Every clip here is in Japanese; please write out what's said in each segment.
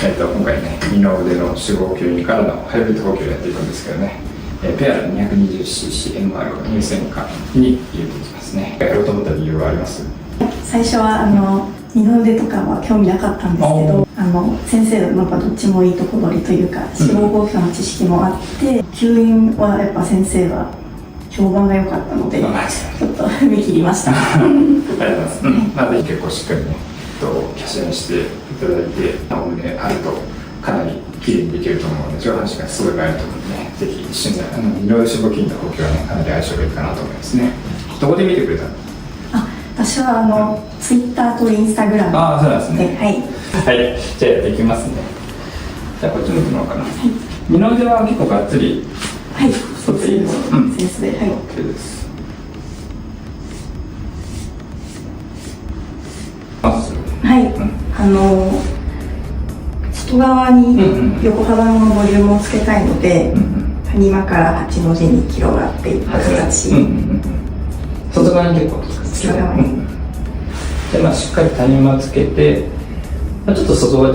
今回ね、二の腕の脂肪吸入からのハイブリッド補給をやっていくんですけどね、ペアで 220cc、MR を乳腺管に入れていきますね。やろうと思った理由はあります？最初は二の腕とかは興味なかったんですけど、先生のやっぱどっちもいいとこ取りというか、脂肪合評の知識もあって、吸引はやっぱ先生は評判が良かったので、ちょっと踏み切りました。ありがとうございます。ぜひ結構しっかりね、キャッシュにしていただいて、お胸あるとかなり綺麗にできると思うので、上半身がすごい映えると思うのでね、ぜひ一緒に二の腕脂肪筋の補給はね、かなり相性がいいかなと思いますね。どこで見てくれたの？私はツイッターとインスタグラムで。そうなんですね。はい。じゃあやっていきますね。じゃあこっち向くのかな。二の腕は結構がっつり取っていいですか？センスで。はい。OK です。はい。外側に横幅のボリュームをつけたいので、谷間から8の字に広がっていく形。外側に結構つける。で、しっかり谷間つけて、ちょっと外側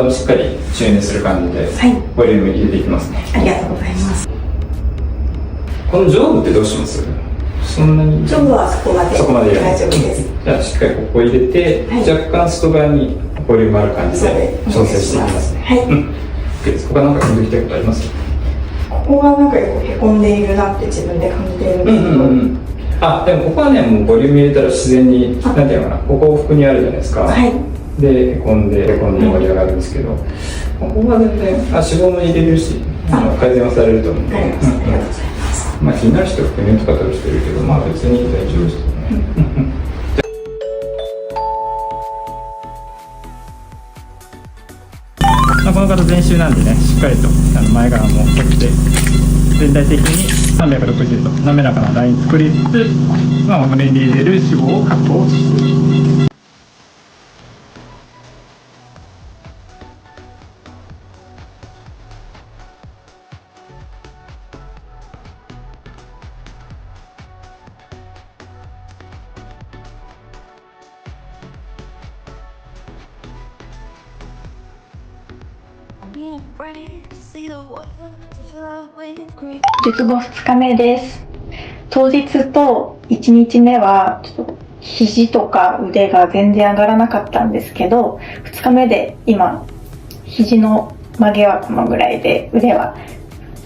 もしっかり注入する感じで、ボリューム入れていきますね。ありがとうございます。この上部ってどうします？そんなに上部はそこまで大丈夫です。じゃあしっかりここ入れて、若干外側にボリュームある感じで調整していきますね。はい。OK です。他なんか感じたいことあります？ここがなんかへこんでいるなって自分で感じているんですけど。でもここはね、もうボリューム入れたら自然に、なんていうのかな、ここ往復にあるじゃないですか。で、へこんで盛り上がるんですけど、ここは全然、脂肪も入れるし、改善はされると思うので。ありがとうございます。気になる人は副乳とか取る人いるけど、別に大丈夫ですよね。この方全周なんでね、しっかりと前側もこうやって全体的に360度滑らかなライン作りつつ、お胸に入れる脂肪を確保する。術後2日目です。当日と1日目はちょっと肘とか腕が全然上がらなかったんですけど、2日目で今肘の曲げはこのぐらいで、腕は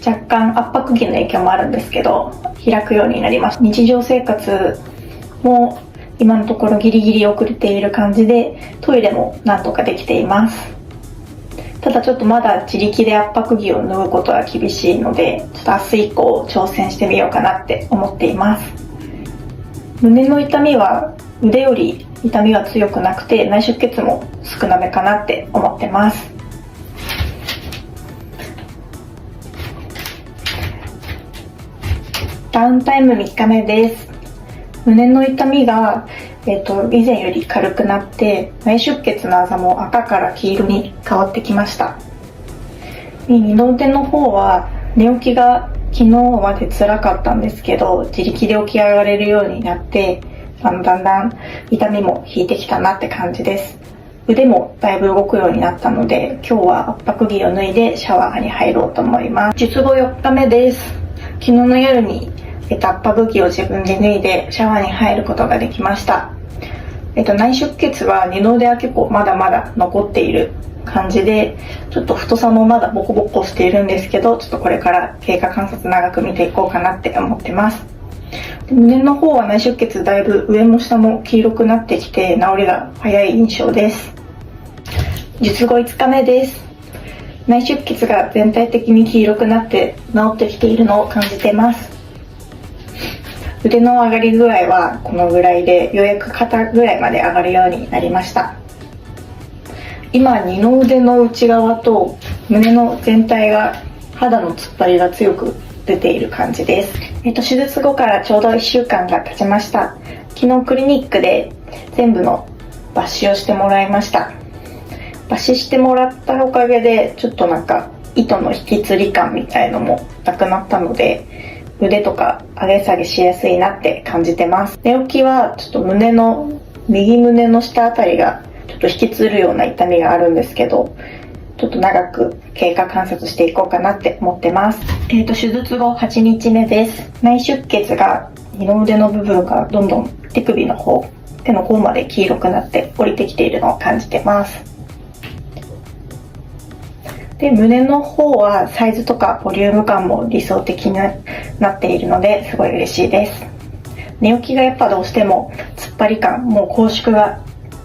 若干圧迫着の影響もあるんですけど開くようになりました。日常生活も今のところギリギリ遅れている感じで、トイレもなんとかできています。ただちょっとまだ自力で圧迫着を脱ぐことは厳しいので、ちょっと明日以降挑戦してみようかなって思っています。胸の痛みは腕より痛みは強くなくて、内出血も少なめかなって思ってます。ダウンタイム3日目です。胸の痛みが以前より軽くなって、内出血のあざも赤から黄色に変わってきました。二の腕の方は寝起きが昨日まで辛かったんですけど、自力で起き上がれるようになって、だんだん痛みも引いてきたなって感じです。腕もだいぶ動くようになったので、今日は圧迫着を脱いでシャワーに入ろうと思います。術後4日目です。昨日の夜に圧迫着を自分で脱いでシャワーに入ることができました。内出血は二の腕は結構まだまだ残っている感じで、ちょっと太さもまだボコボコしているんですけど、ちょっとこれから経過観察長く見ていこうかなって思ってます。胸の方は内出血だいぶ上も下も黄色くなってきて、治りが早い印象です。術後5日目です。内出血が全体的に黄色くなって治ってきているのを感じてます。腕の上がり具合はこのぐらいで、ようやく肩ぐらいまで上がるようになりました。今二の腕の内側と胸の全体が肌の突っ張りが強く出ている感じです。手術後からちょうど1週間が経ちました。昨日クリニックで全部の抜歯をしてもらいました。抜歯してもらったおかげで、ちょっとなんか糸の引きつり感みたいのもなくなったので、腕とか上げ下げしやすいなって感じてます。寝起きはちょっと右胸の下あたりがちょっと引きつるような痛みがあるんですけど、ちょっと長く経過観察していこうかなって思ってます。手術後8日目です。内出血が二の腕の部分がどんどん手首の方、手の甲まで黄色くなって降りてきているのを感じてます。で、胸の方はサイズとかボリューム感も理想的になっているのですごい嬉しいです。寝起きがやっぱどうしても突っ張り感、もう拘縮が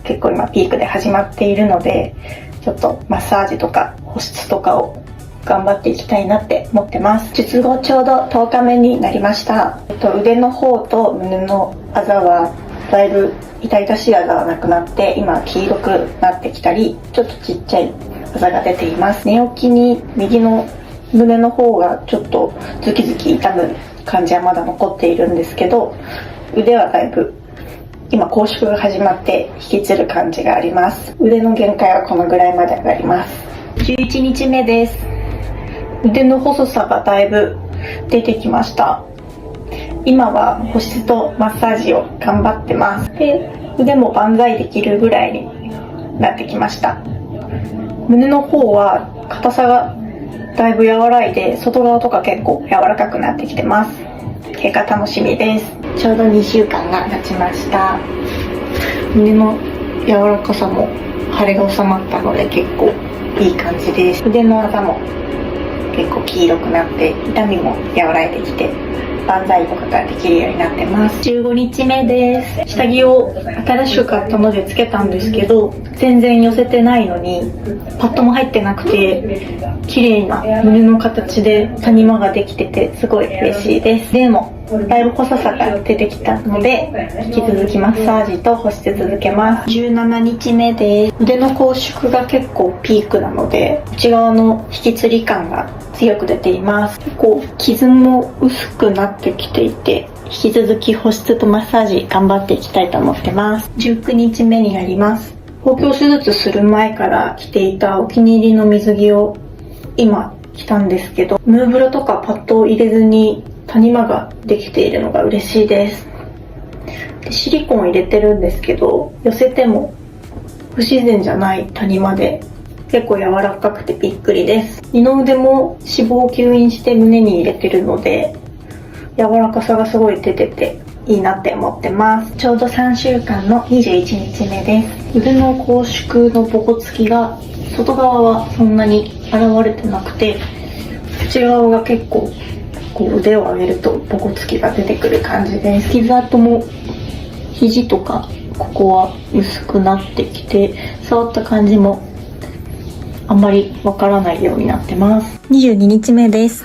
結構今ピークで始まっているので、ちょっとマッサージとか保湿とかを頑張っていきたいなって思ってます。術後ちょうど10日目になりました。腕の方と胸のあざはだいぶ痛々しいあざはなくなって、今黄色くなってきたり、ちょっとちっちゃいあざが出ています。寝起きに右の胸の方がちょっとズキズキ痛む感じはまだ残っているんですけど、腕はだいぶ今拘縮が始まって引きつる感じがあります。腕の限界はこのぐらいまで上がります。11日目です。腕の細さがだいぶ出てきました。今は保湿とマッサージを頑張ってます。で、腕も万歳できるぐらいになってきました。胸の方は硬さがだいぶ和らいで、外側とか結構柔らかくなってきてます。経過楽しみです。ちょうど2週間が経ちました。胸の柔らかさも腫れが収まったので結構いい感じです。腕のあざも結構黄色くなって痛みも和らいできて万歳とかができるようになってます。15日目です。下着を新しく買ったのでつけたんですけど、全然寄せてないのにパッドも入ってなくて綺麗な胸の形で谷間ができててすごい嬉しいです。でもだいぶ細さが出てきたので引き続きマッサージと保湿続けます。17日目です。腕の拘縮が結構ピークなので内側の引きつり感が強く出ています。結構傷も薄くなってきていて、引き続き保湿とマッサージ頑張っていきたいと思ってます。19日目になります。包協手術する前から着ていたお気に入りの水着を今着たんですけど、ヌーブラとかパッドを入れずに谷間ができているのが嬉しいです。で、シリコンを入れてるんですけど、寄せても不自然じゃない谷間で結構柔らかくてびっくりです。二の腕も脂肪を吸引して胸に入れてるので柔らかさがすごい出てていいなって思ってます。ちょうど3週間の21日目です。腕の拘縮のボコつきが外側はそんなに現れてなくて、内側が結構こう腕を上げるとボコつきが出てくる感じです。傷跡も肘とかここは薄くなってきて、触った感じもあんまりわからないようになってます。22日目です。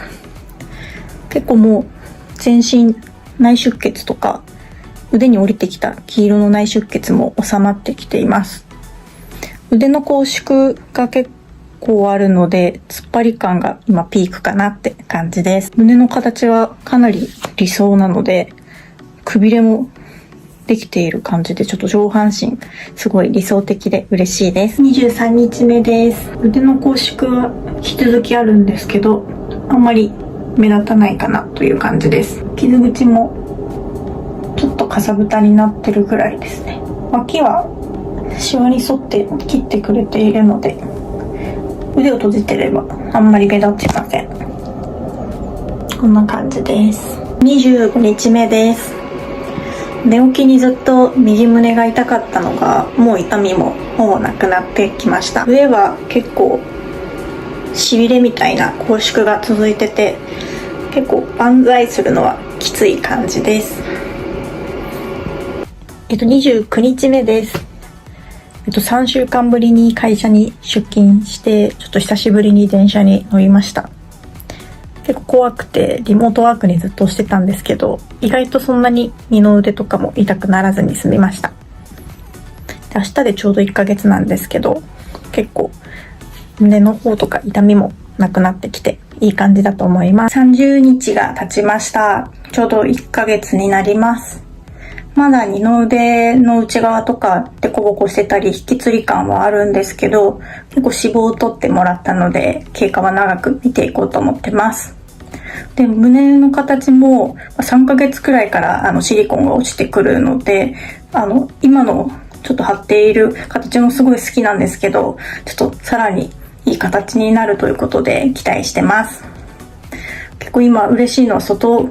結構もう全身内出血とか腕に降りてきた黄色の内出血も収まってきています。腕の拘縮が結構あるので突っ張り感が今ピークかなって感じです。胸の形はかなり理想なのでくびれもできている感じで、ちょっと上半身すごい理想的で嬉しいです。23日目です。腕の拘縮は引き続きあるんですけど、あんまり目立たないかなという感じです。傷口もちょっとかさぶたになってるぐらいですね。脇はシワに沿って切ってくれているので腕を閉じてればあんまり目立ちません。こんな感じです。25日目です。寝起きにずっと右胸が痛かったのがもう痛みもほぼなくなってきました。上は結構しびれみたいな拘縮が続いてて結構万歳するのはきつい感じです。29日目です。3週間ぶりに会社に出勤してちょっと久しぶりに電車に乗りました。結構怖くてリモートワークにずっとしてたんですけど、意外とそんなに二の腕とかも痛くならずに済みました。で、明日でちょうど1ヶ月なんですけど、結構胸の方とか痛みもなくなってきていい感じだと思います。30日が経ちました。ちょうど1ヶ月になります。まだ二の腕の内側とかデコボコしてたり引きつり感はあるんですけど、結構脂肪を取ってもらったので経過は長く見ていこうと思ってます。で、胸の形も3ヶ月くらいからシリコンが落ちてくるので、今のちょっと張っている形もすごい好きなんですけど、ちょっとさらにいい形になるということで期待してます。結構今嬉しいのは外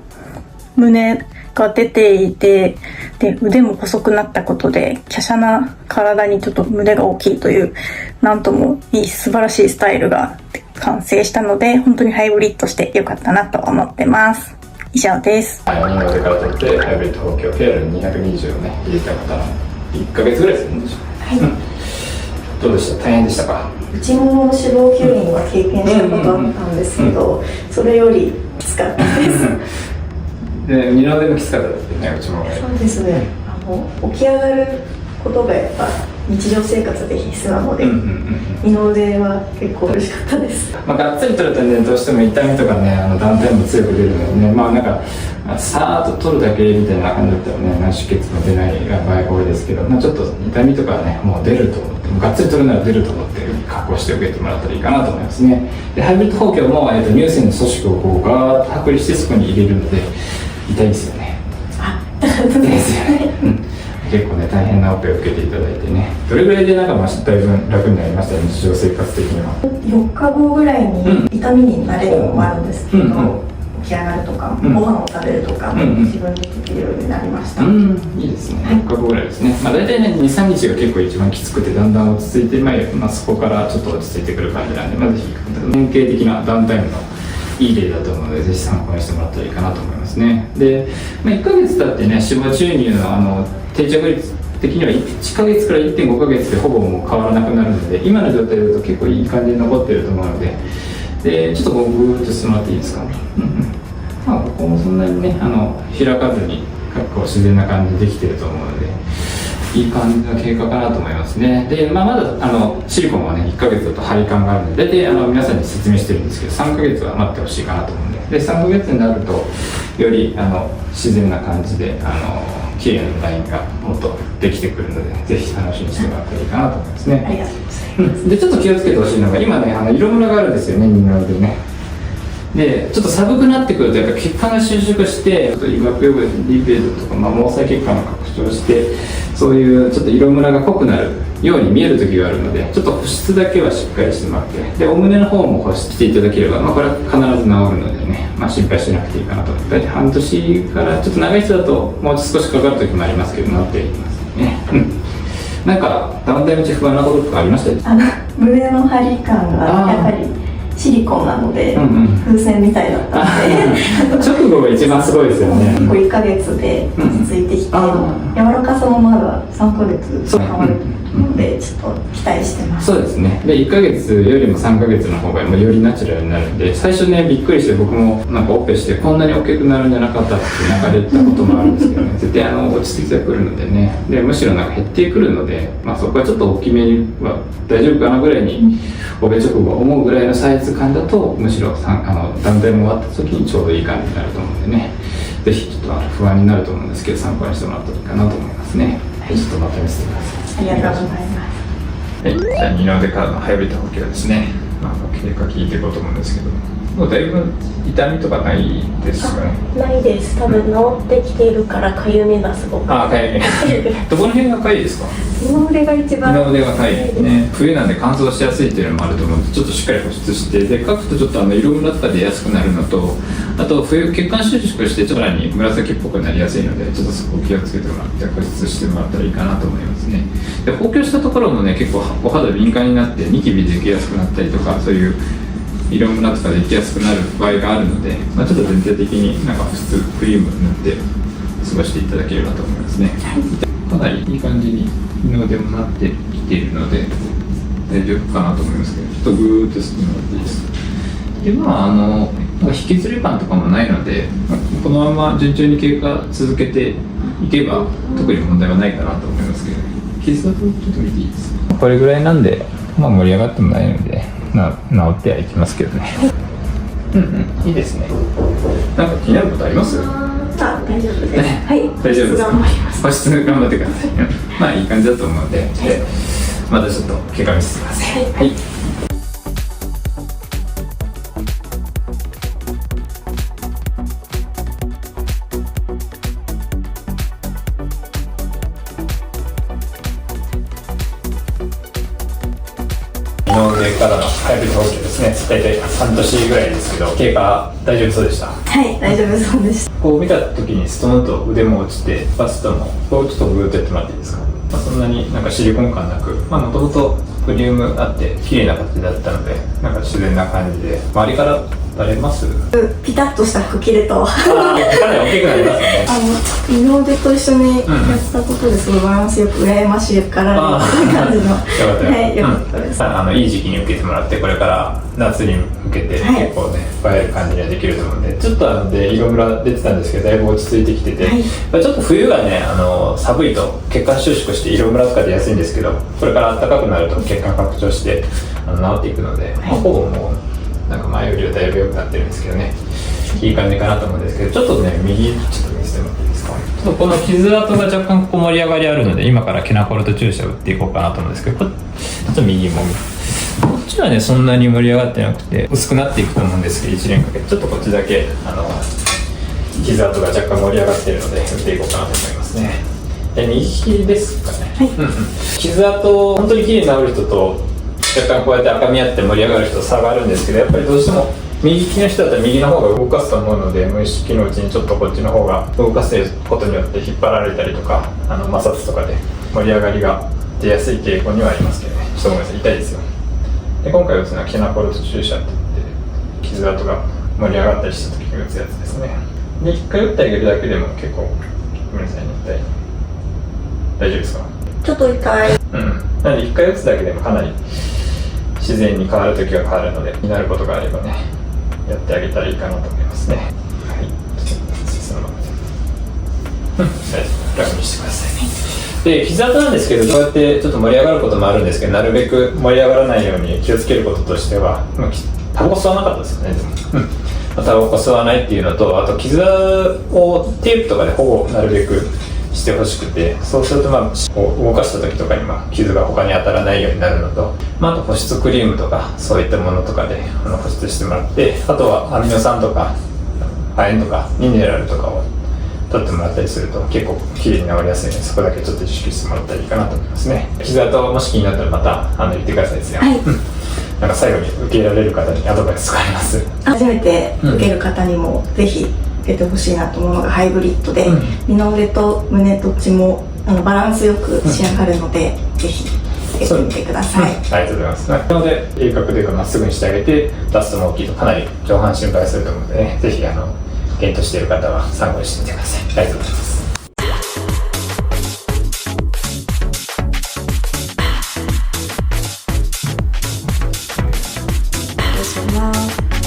胸が出ていて、で腕も細くなったことで華奢な体にちょっと胸が大きいという、なんともいい素晴らしいスタイルが完成したので、本当にハイブリッドしてよかったなと思ってます。以上です。二の腕から取ってハイブリッド補強 KR220 をね入れた方の1ヶ月ぐらいするんでしょう、はい、どうでした？大変でしたか？うちも脂肪吸引は経験したことあったんですけど、それよりきつかったですで二の腕もきつかったですよね、うちも。そうですね、起き上がることがやっぱ日常生活で必須なので、二の腕は結構嬉しかったです。がっつり取るとね、どうしても痛みとかね、断点も強く出るのでね、なんかさーっと取るだけみたいな感じだったらね、内出血も出ない場合が多いですけど、ちょっと痛みとかね、もう出ると思って、がっつり取るなら出ると思って確保して受けてもらったらいいかなと思いますね。でハイブリッド補強も、乳腺の組織をこうガーッと剥離してそこに入れるので痛いですよね。痛いですよね結構ね大変なオペを受けていただいてね、どれぐらいでだいぶ楽になりました、日常生活的には。4日後ぐらいに痛みに慣れるのもあるんですけど、起き上がるとか、ご飯を食べるとか、自分でできるようになりました。いいですね、4日後ぐらいですね。大体ね 2,3 日が結構一番きつくて、だんだん落ち着いて、そこからちょっと落ち着いてくる感じなんで、ぜひ典型的なダウンタイムのいい例だと思うので、ぜひ参考にしてもらったらいいかなと思いますね。で、1ヶ月経ってね、脂肪注入の定着率的には1ヶ月から 1.5 ヶ月でほぼもう変わらなくなるので、今の状態だと結構いい感じに残ってると思うので、ちょっとグーッとしてもらっていいですかね。ここもそんなにね開かずに結構自然な感じでできてると思うので、いい感じの経過かなと思いますね。で、まだシリコンはね1ヶ月だと張り感があるので、大体皆さんに説明してるんですけど、3ヶ月は待ってほしいかなと思うんで、3ヶ月になるとより自然な感じで綺麗なラインがもっとできてくるので、ぜひ楽しみにしてもらったらいいかなと思いますね。ありがとうございます。でちょっと気をつけてほしいのが、今ね色ムラがあるんですよね、二の腕でね。でちょっと寒くなってくるとやっぱ血管が収縮して、ちょっと医学用語でリベードとか、毛細血管が拡張して、そういうちょっと色ムラが濃くなるように見える時があるので、ちょっと保湿だけはしっかりしてもらって、でお胸の方も保湿していただければ、これは必ず治るのでね、心配しなくていいかなと。大体半年からちょっと長い人だともう少しかかる時もありますけど、治っていきますね。なんかダウンタイム中不安なこととかありました？胸の張り感がやはりシリコンなので、風船みたいだったので直後が一番すごいですよね。結構1ヶ月で落ち着いてきて、柔らかさもまだ3ヶ月変わるので、ちょっと期待してます。そうですね。で1ヶ月よりも3ヶ月の方がよりナチュラルになるんで、最初ねびっくりして、僕もなんかオペしてこんなに大きくなるんじゃなかったって流れたこともあるんですけどね絶対落ち着いてくるのでね、でむしろなんか減ってくるので、そこはちょっと大きめには大丈夫かなぐらいにオペ直後思うぐらいのサイズ感だと、むしろダウンタイム終わった時にちょうどいい感じになると思うんでね、ぜひちょっと不安になると思うんですけど、参考にしてもらったらいいかなと思いますね。はい、ちょっとまた見せてください。ありがとうございます。はい、じゃあ二の腕からのハイブリッド補強ですね。経過聞いていこうと思うんですけど、もうだいぶ痛みとかないですかね？ないです。多分治ってきているからかゆみがすごく。かゆみ。どこの辺がかゆいですか？二の腕が一番。二の腕がかゆいね。冬なんで乾燥しやすいっていうのもあると思うので、ちょっとしっかり保湿して、でかくとちょっと色ムラとか出やすくなるのと、あと冬血管収縮してさらに紫っぽくなりやすいので、ちょっとそこ気をつけてもらって保湿してもらったらいいかなと思いますね。で補強したところもね結構お肌敏感になってニキビできやすくなったりとか、そういう色ムラとかできやすくなる場合があるので、ちょっと全体的になんか普通クリーム塗って過ごしていただければと思いますね。かなりいい感じに二の腕もなってきているので大丈夫かなと思いますけど、ちょっとグーッとしてもらっていいですか。でなんか引きずり感とかもないので、このまま順調に経過続けていけば特に問題はないかなと思いますけど、傷だとちょっと見ていいですか。これぐらいなんで、盛り上がってもないので治ってはいきますけどね。いいですね。なんか気になることあります？大丈夫です。はい。大丈夫ですか？頑張ります。保湿頑張ってください。いい感じだと思うので、またちょっと怪我見せてください。はい。二の腕からのハイブリしてですね、大体半年ぐらいですけど、経過大丈夫そうでした？はい大丈夫そうでした。こう見た時にストンと腕も落ちて、バストもこうちょっとグーッとやってもらっていいですか？そんなになんかシリコン感なく、もともとボリュームあって綺麗な形だったので、なんか自然な感じで、周りからバレます？ピタッとした服着るとかなり大きくなりますね。二の腕と一緒にやったことですごいバランスよく羨ましいからみたいな感じのはい良かったです。いい時期に受けてもらって、これから夏に向けて結構ね、映える感じにはできると思うんで、ちょっとで色ムラ出てたんですけど、だいぶ落ち着いてきてて、ちょっと冬がね寒いと血管収縮して色ムラとか出やすいんですけど、これから暖かくなると血管拡張して治っていくので、ほぼもうなんか前よりはだいぶ良くなってるんですけどね、いい感じかなと思うんですけど、ちょっとね右ちょっと見せてもらっていいですか？ちょっとこの傷跡が若干ここ盛り上がりあるので、今からケナコルト注射を打っていこうかなと思うんですけど、ちょっと右もこっちはねそんなに盛り上がってなくて薄くなっていくと思うんですけど、1年かけてちょっとこっちだけ傷跡が若干盛り上がっているので打っていこうかなと思いますね。右利きですかね。傷跡本当に綺麗に治る人と若干こうやって赤みあって盛り上がる人差があるんですけど、やっぱりどうしても右利きの人だったら右の方が動かすと思うので、無意識のうちにちょっとこっちの方が動かすことによって引っ張られたりとか摩擦とかで盛り上がりが出やすい傾向にはありますけどね。ちょっとごめんなさい、痛いですよ。で今回打つのはケナコルト注射って言って傷跡が盛り上がったりした時に打つやつですね。で1回打ってあげるだけでも結構ごめんなさいね、痛い。大丈夫ですか？ちょっと痛い。なので1回打つだけでもかなり自然に変わる時が変わるので、気になることがあればねやってあげたらいいかなと思いますね。はい、そのままで大丈夫、楽にしてください。で傷跡なんですけど、こうやってちょっと盛り上がることもあるんですけど、なるべく盛り上がらないように気をつけることとしては、タバコ吸わなかったですよね。でもタバコ吸わないっていうのと、あと傷をテープとかで保護なるべくしてほしくて、そうすると動かした時とかに傷が他に当たらないようになるのと、あと保湿クリームとかそういったものとかで保湿してもらって、あとはアミノ酸とか亜鉛とかミネラルとかを取ってもらったりすると結構きれいに治りやすいので、そこだけちょっと意識してもらったらいいかなと思いますね。傷跡もし気になったらまた言ってくださいですよ。なんか最後に受け入れられる方にアドバイスがあります。初めて受ける方にもぜひ受けてほしいなと思うのがハイブリッドで、二の腕と胸どっちもバランスよく仕上がるので、ぜひ受けてみてください。ありがとうございます。なので鋭角でまっすぐにしてあげて、バストも大きいとかなり上半身映えすると思うので、ね、ぜひ検討している方は参考にしてみてください。ありがとうございます。失礼します。